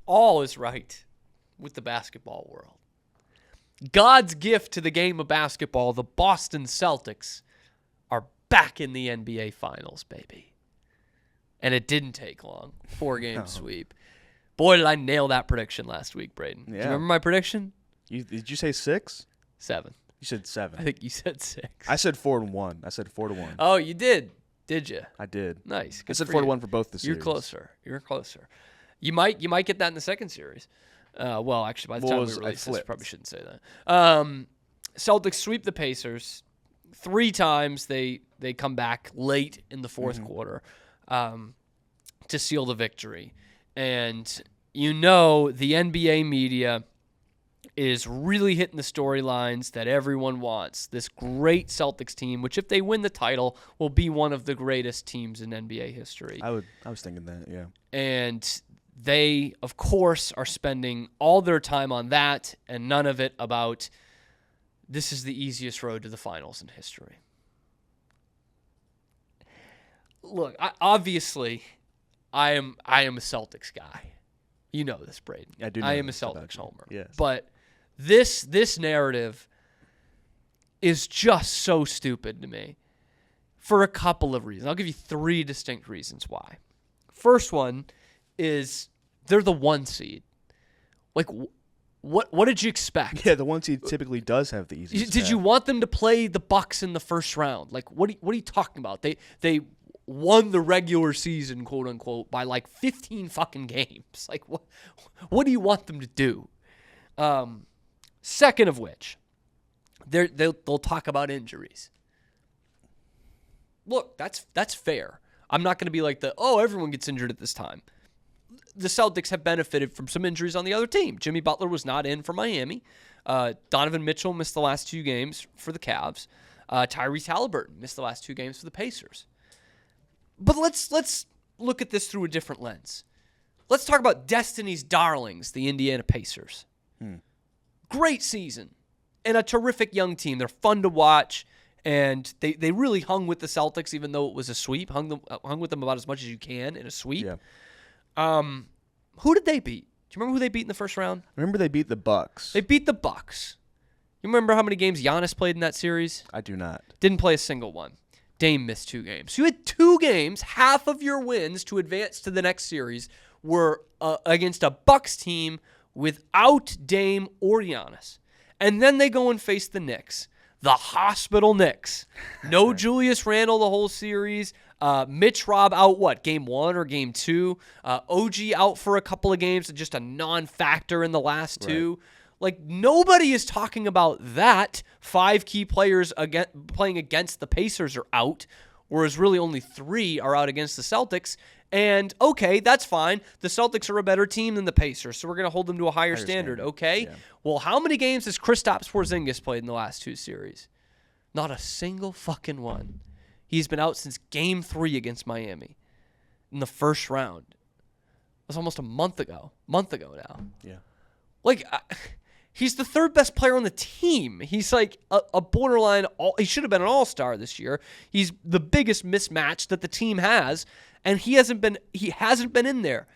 all is right with the basketball world. God's gift to the game of basketball, the Boston Celtics, are back in the NBA Finals, baby. And it didn't take long. 4-game sweep. Boy, did I nail that prediction last week, Braden. Yeah. Do you remember my prediction? Did you say 6? 7. You said 7. I think you said 6. I said 4-1. I said 4-1. Oh, you did? Did you? I did. Nice. I said 4-1 for both the series. You're closer. You're closer. You might get that in the second series. Well, actually, by the time we release this, I probably shouldn't say that. Celtics sweep the Pacers 3 times. They come back late in the fourth quarter to seal the victory. And the NBA media is really hitting the storylines that everyone wants. This great Celtics team, which if they win the title, will be one of the greatest teams in NBA history. I was thinking that, yeah. And they, of course, are spending all their time on that and none of it about this is the easiest road to the finals in history. Look, obviously, I am a Celtics guy. You know this, Braden. I do know I am a this Celtics homer. Yes. But this narrative is just so stupid to me for a couple of reasons. I'll give you 3 distinct reasons why. First one is they're the 1 seed. Like, what did you expect? Yeah, the 1 seed typically does have the easiest Did you want them to play the Bucks in the first round? Like, what are you talking about? They won the regular season, quote unquote, by like 15 fucking games. Like, what do you want them to do? Second of which, they'll talk about injuries. Look, that's fair. I'm not going to be like everyone gets injured at this time. The Celtics have benefited from some injuries on the other team. Jimmy Butler was not in for Miami. Donovan Mitchell missed the last 2 games for the Cavs. Tyrese Halliburton missed the last 2 games for the Pacers. But let's look at this through a different lens. Let's talk about Destiny's Darlings, the Indiana Pacers. Great season and a terrific young team. They're fun to watch, and they really hung with the Celtics, even though it was a sweep. Hung with them about as much as you can in a sweep. Yeah. Who did they beat? Do you remember who they beat in the first round? I remember they beat the Bucks. They beat the Bucks. You remember how many games Giannis played in that series? I do not. Didn't play a single one. Dame missed 2 games. So you had 2 games. Half of your wins to advance to the next series were against a Bucks team without Dame or Giannis. And then they go and face the Knicks. The hospital Knicks. No Julius Randle the whole series. Mitch Robb out, game 1 or game 2? OG out for a couple of games, just a non-factor in the last 2. Right. Like, nobody is talking about that. 5 key players playing against the Pacers are out, whereas really only 3 are out against the Celtics. And, okay, that's fine. The Celtics are a better team than the Pacers, so we're going to hold them to a higher standard, okay? Yeah. Well, how many games has Kristaps Porzingis played in the last 2 series? Not a single fucking one. He's been out since Game 3 against Miami in the first round. It was almost a month ago. Now. Yeah. Like, he's the 3rd best player on the team. He's like a borderline. He should have been an all-star this year. He's the biggest mismatch that the team has, and he hasn't been in there.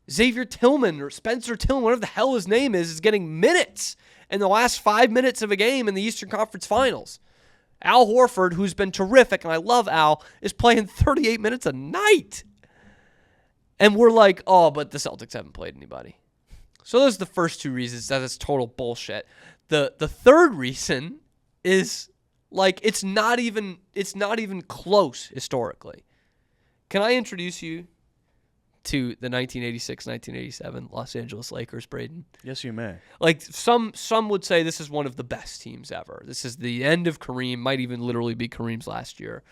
Xavier Tillman or Spencer Tillman, whatever the hell his name is getting minutes in the last 5 minutes of a game in the Eastern Conference Finals. Al Horford, who's been terrific, and I love Al, is playing 38 minutes a night. And we're like, but the Celtics haven't played anybody. So those are the first 2 reasons that it's total bullshit. The third reason is like it's not even close historically. Can I introduce you to the 1986-1987 Los Angeles Lakers, Braden? Yes, you may. Like some would say this is one of the best teams ever. This is the end of Kareem, might even literally be Kareem's last year.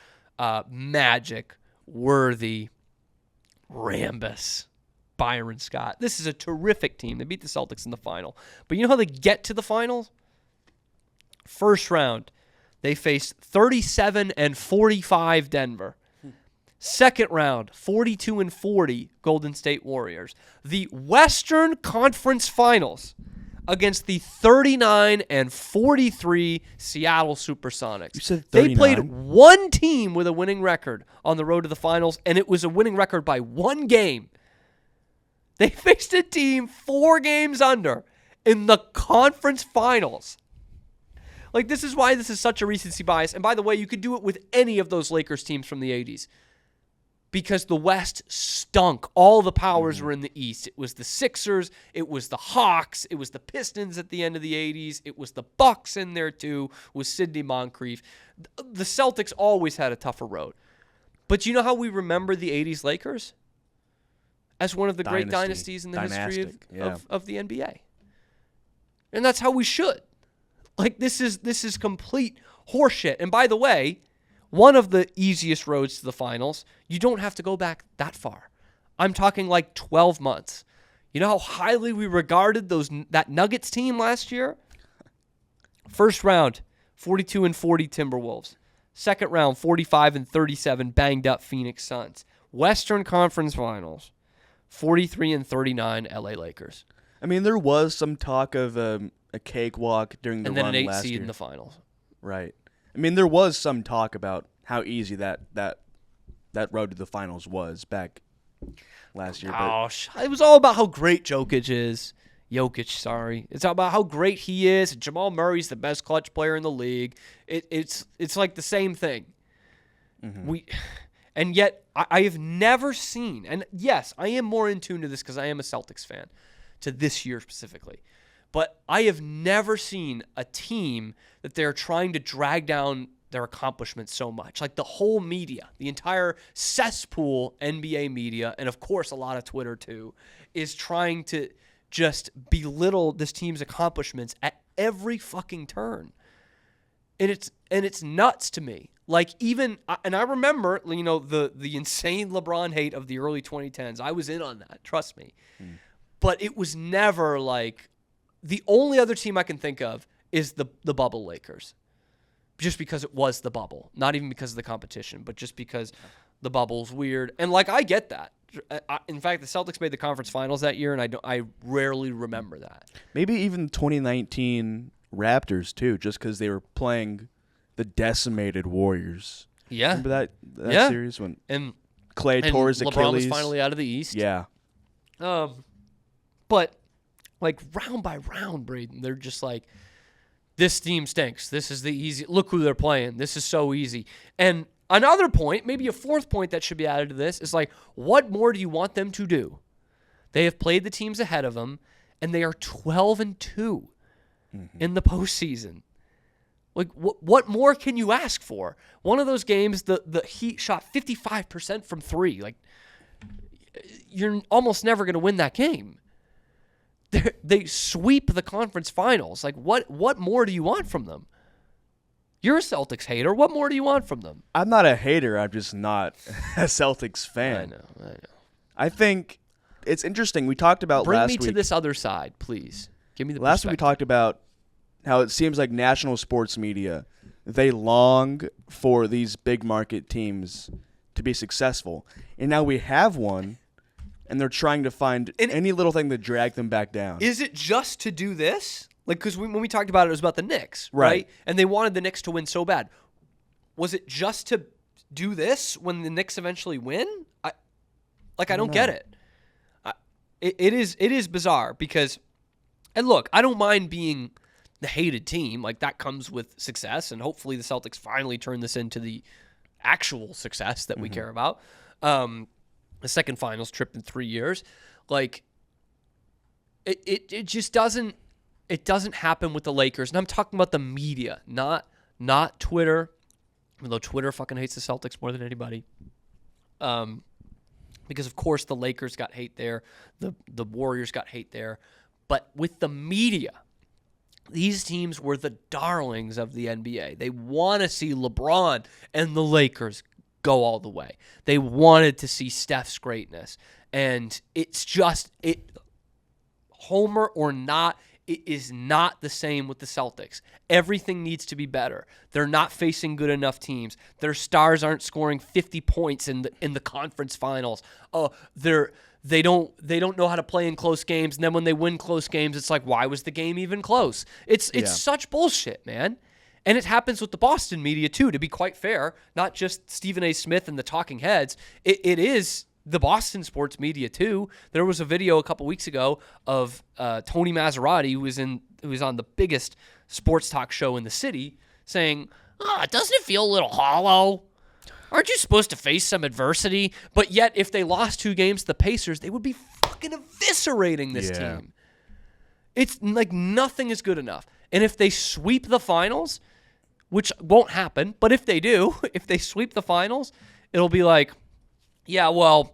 Magic, Worthy, Rambis, Byron Scott. This is a terrific team. They beat the Celtics in the final. But you know how they get to the finals? First round, they faced 37-45 Denver. Second round, 42-40 Golden State Warriors. The Western Conference Finals against the 39-43 Seattle Supersonics. You said 39? They played 1 team with a winning record on the road to the finals, and it was a winning record by 1 game. They faced a team 4 games under in the conference finals. Like, this is why this is such a recency bias. And by the way, you could do it with any of those Lakers teams from the 80s. Because the West stunk. All the powers were in the East. It was the Sixers. It was the Hawks. It was the Pistons at the end of the 80s. It was the Bucks in there, too, with Sidney Moncrief. The Celtics always had a tougher road. But you know how we remember the 80s Lakers? As one of the great dynasties in the history of the NBA. And that's how we should. Like, this is complete horseshit. And by the way, one of the easiest roads to the finals, you don't have to go back that far. I'm talking like 12 months. You know how highly we regarded that Nuggets team last year? First round, 42-40 Timberwolves. Second round, 45-37 banged up Phoenix Suns. Western Conference Finals, 43-39 LA Lakers. I mean, there was some talk of a cakewalk during the run last year. And then an 8 seed in the finals. Right. I mean, there was some talk about how easy that road to the finals was back last year. Gosh, it was all about how great Jokic is. It's all about how great he is. Jamal Murray's the best clutch player in the league. It's like the same thing. Mm-hmm. And yet I have never seen, and yes, I am more in tune to this because I am a Celtics fan, to this year specifically. But I have never seen a team that they're trying to drag down their accomplishments so much. Like the whole media, the entire cesspool NBA media, and of course a lot of Twitter too, is trying to just belittle this team's accomplishments at every fucking turn. And it's nuts to me. Like and I remember, the insane LeBron hate of the early 2010s. I was in on that, trust me. But it was never like, the only other team I can think of is the bubble Lakers. Just because it was the bubble. Not even because of the competition, but just because the bubble's weird. And I get that. In fact, the Celtics made the conference finals that year, and I rarely remember that. Maybe even 2019 Raptors too, just because they were playing the decimated Warriors. Yeah. Remember that series when Clay tore his Achilles? LeBron was finally out of the East. Yeah. But round by round, Braden, they're just like, this team stinks. This is the easy. Look who they're playing. This is so easy. And another point, maybe a fourth point that should be added to this is what more do you want them to do? They have played the teams ahead of them, and they are 12-2 in the postseason. What more can you ask for? One of those games, the Heat shot 55% from 3. You're almost never going to win that game. They sweep the conference finals. What more do you want from them? You're a Celtics hater. What more do you want from them? I'm not a hater. I'm just not a Celtics fan. I know. I think it's interesting. We talked about Bring last me week. to this other side, please. Give me the Last week we perspective. talked about how it seems like national sports media, they long for these big market teams to be successful. And now we have one, and they're trying to find any little thing to drag them back down. Is it just to do this? Because when we talked about it, it was about the Knicks, right? And they wanted the Knicks to win so bad. Was it just to do this when the Knicks eventually win? I don't get it. It is bizarre because, and look, I don't mind being the hated team. That comes with success, and hopefully the Celtics finally turn this into the actual success that we care about. The second finals trip in 3 years. It just doesn't. It doesn't happen with the Lakers. And I'm talking about the media, not Twitter, even though Twitter fucking hates the Celtics more than anybody. Because, of course, the Lakers got hate there. The Warriors got hate there. But with the media, these teams were the darlings of the NBA. They want to see LeBron and the Lakers go all the way. They wanted to see Steph's greatness. And it's just, homer or not, it is not the same with the Celtics. Everything needs to be better. They're not facing good enough teams. Their stars aren't scoring 50 points in the conference finals. They don't know how to play in close games, and then when they win close games, it's like, why was the game even close? It's such bullshit, man. And it happens with the Boston media too, to be quite fair. Not just Stephen A. Smith and the talking heads. It is the Boston sports media too. There was a video a couple weeks ago of Tony Maserati, who was on the biggest sports talk show in the city, saying, doesn't it feel a little hollow? Aren't you supposed to face some adversity? But yet, if they lost 2 games to the Pacers, they would be fucking eviscerating this team. It's like nothing is good enough. And if they sweep the finals, which won't happen, but if they do, if they sweep the finals, it'll be like, yeah, well,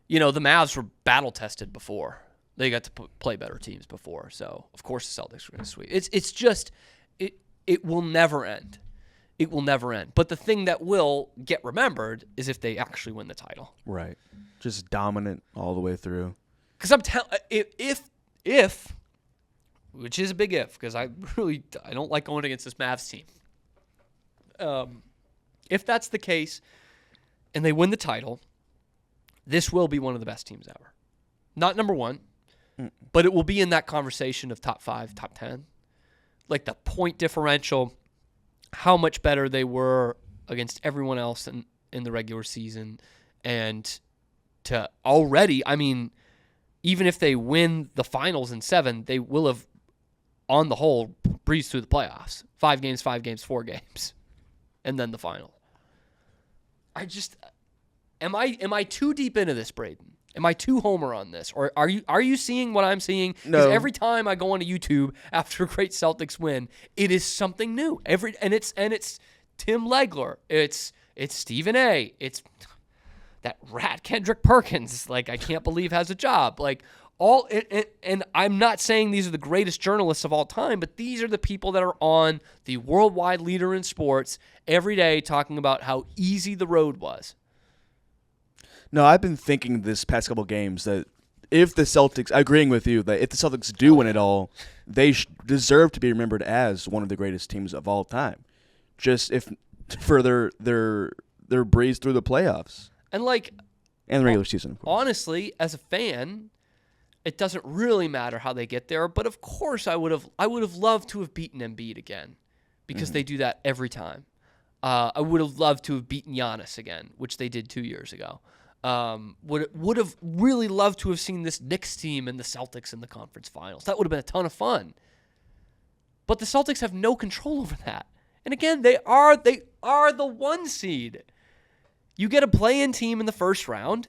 the Mavs were battle-tested before. They got to play better teams before, so of course the Celtics were going to sweep. It's just, it will never end. It will never end. But the thing that will get remembered is if they actually win the title. Right. Just dominant all the way through. Because I'm telling, if, which is a big if, because I don't like going against this Mavs team. If that's the case, and they win the title, this will be one of the best teams ever. Not number 1, but it will be in that conversation of top 5, top 10. Like the point differential, how much better they were against everyone else in the regular season. And to already, I mean, even if they win the finals in 7, they will have, on the whole, breezed through the playoffs. 5 games, 4 games. And then the final. Am I too deep into this, Braden? Am I too homer on this? Or are you seeing what I'm seeing? Because every time I go onto YouTube after a great Celtics win, it is something new. And it's Tim Legler. It's Stephen A. It's that rat Kendrick Perkins. Like, I can't believe has a job. Like, and I'm not saying these are the greatest journalists of all time, but these are the people that are on the worldwide leader in sports every day talking about how easy the road was. No, I've been thinking this past couple games that if the Celtics, agreeing with you, that if the Celtics do win it all, they deserve to be remembered as one of the greatest teams of all time. Just if for their breeze through the playoffs. And the regular season, of course. Honestly, as a fan, it doesn't really matter how they get there, but of course I would have loved to have beaten Embiid again because they do that every time. I would have loved to have beaten Giannis again, which they did 2 years ago. Would have really loved to have seen this Knicks team and the Celtics in the conference finals. That would have been a ton of fun. But the Celtics have no control over that. And again, they are the 1 seed. You get a play-in team in the first round,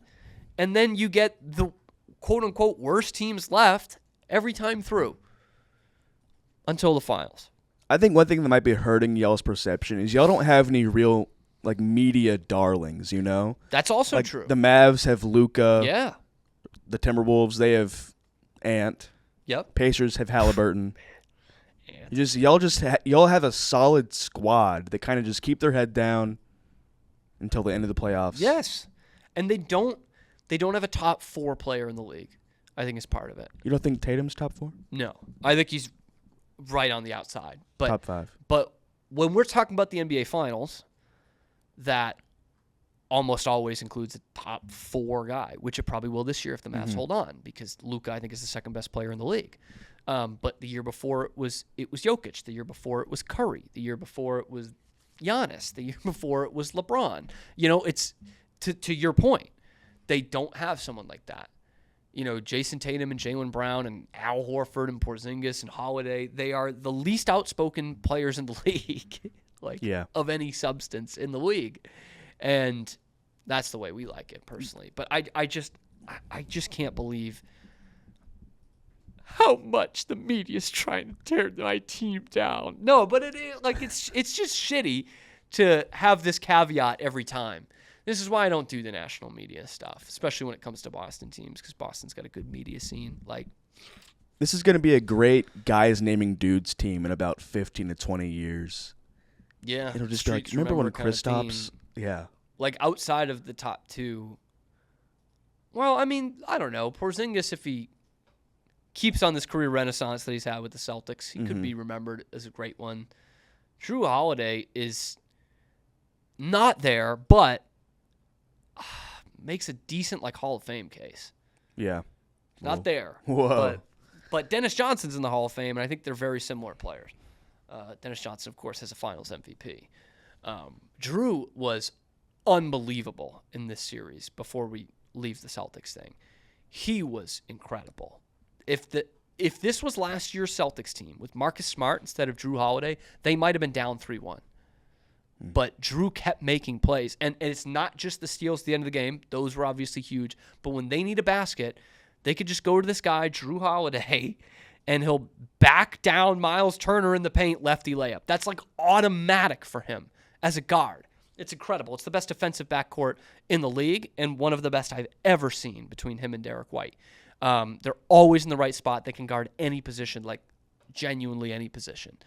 and then you get the quote-unquote worst teams left every time through until the finals. I think one thing that might be hurting y'all's perception is y'all don't have any real media darlings, That's also true. The Mavs have Luka. Yeah. The Timberwolves, they have Ant. Yep. Pacers have Halliburton. Y'all have a solid squad that kind of just keep their head down until the end of the playoffs. Yes. And they don't have a top 4 player in the league. I think is part of it. You don't think Tatum's top 4? No. I think he's right on the outside. But top 5. But when we're talking about the NBA Finals, that almost always includes a top 4 guy, which it probably will this year if the Mavs hold on, because Luka, I think, is the second best player in the league. But the year before it was Jokic. The year before it was Curry. The year before it was Giannis. The year before it was LeBron. It's to your point. They don't have someone like that. Jason Tatum and Jaylen Brown and Al Horford and Porzingis and Holiday, they are the least outspoken players in the league, of any substance in the league. And that's the way we like it personally. But I just can't believe how much the media's trying to tear my team down. No, but it is it's just shitty to have this caveat every time. This is why I don't do the national media stuff, especially when it comes to Boston teams, because Boston's got a good media scene. This is going to be a great guys naming dudes team in about 15 to 20 years. Yeah. It'll just be remember when Kristaps? Yeah. Outside of the top 2. Well, I mean, I don't know. Porzingis, if he keeps on this career renaissance that he's had with the Celtics, he could be remembered as a great one. Drew Holiday is not there, but makes a decent Hall of Fame case. Yeah. Not there. Whoa. But Dennis Johnson's in the Hall of Fame, and I think they're very similar players. Dennis Johnson, of course, has a Finals MVP. Drew was unbelievable in this series before we leave the Celtics thing. He was incredible. If this was last year's Celtics team with Marcus Smart instead of Drew Holiday, they might have been down 3-1. But Drew kept making plays. And it's not just the steals at the end of the game. Those were obviously huge. But when they need a basket, they could just go to this guy, Drew Holiday, and he'll back down Miles Turner in the paint, lefty layup. That's like automatic for him as a guard. It's incredible. It's the best defensive backcourt in the league and one of the best I've ever seen between him and Derek White. They're always in the right spot. They can guard any position, like genuinely any position.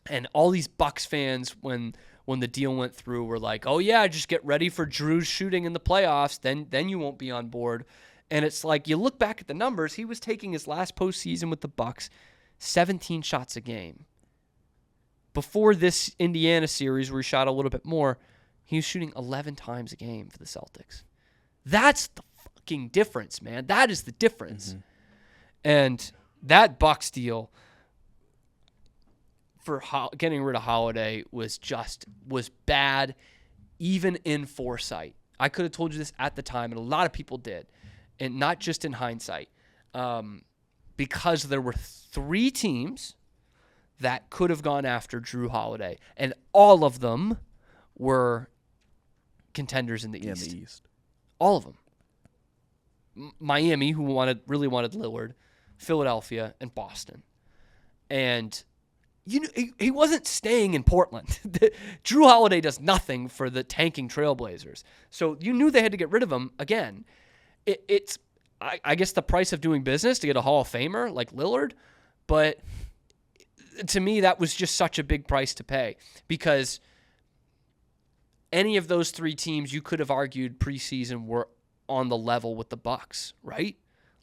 And all these Bucks fans, when the deal went through, were like, "Oh yeah, just get ready for Drew's shooting in the playoffs. Then you won't be on board." And it's like, you look back at the numbers. He was taking his last postseason with the Bucks, 17 shots a game. Before this Indiana series, where he shot a little bit more, he was shooting 11 times a game for the Celtics. That's the fucking difference, man. That is the difference. Mm-hmm. And that Bucks deal for getting rid of Holiday was bad, even in foresight. I could have told you this at the time, and a lot of people did, and not just in hindsight, because there were 3 teams that could have gone after Drew Holiday, and all of them were contenders in the East. In the East. All of them. Miami, who really wanted Lillard, Philadelphia, and Boston. And he wasn't staying in Portland. Drew Holiday does nothing for the tanking Trailblazers. So you knew they had to get rid of him again. It's I guess the price of doing business to get a Hall of Famer like Lillard, but to me that was just such a big price to pay, because any of those 3 teams you could have argued preseason were on the level with the Bucks, right?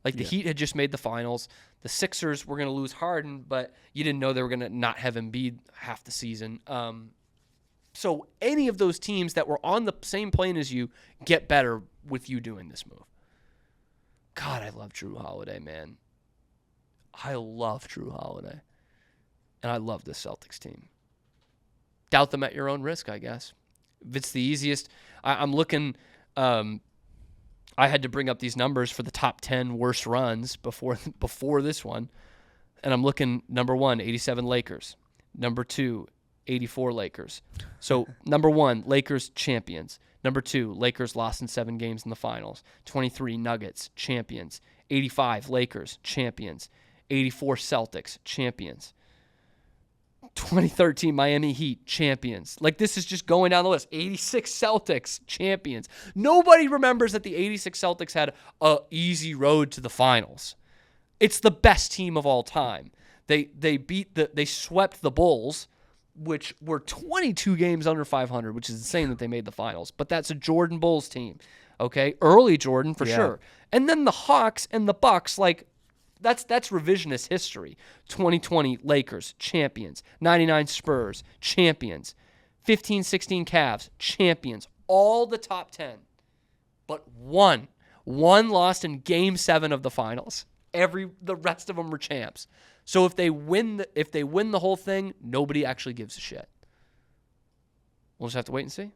Like the Heat had just made the finals. The Sixers were going to lose Harden, but you didn't know they were going to not have Embiid half the season. So any of those teams that were on the same plane as you get better with you doing this move. God, I love Drew Holiday, man. I love Drew Holiday. And I love this Celtics team. Doubt them at your own risk, I guess. If it's the easiest, I'm looking. I had to bring up these numbers for the top 10 worst runs before this one. And I'm looking, number 1, 87 Lakers. Number 2, 84 Lakers. So, number 1, Lakers champions. Number 2, Lakers lost in 7 games in the finals. 23, Nuggets, champions. 85, Lakers, champions. 84, Celtics, champions. 2013 Miami Heat, champions. Like, this is just going down the list. 86 Celtics, champions. Nobody remembers that the 86 Celtics had an easy road to the finals. It's the best team of all time. They swept the Bulls, which were 22 games under 500, which is insane that they made the finals. But that's a Jordan Bulls team, okay? Early Jordan, for sure. And then the Hawks and the Bucks, like, that's revisionist history. 2020 Lakers, champions. 99 Spurs, champions. 15-16 Cavs, champions. All the top 10. But one lost in Game 7 of the finals. The rest of them were champs. So if they win the whole thing, nobody actually gives a shit. We'll just have to wait and see.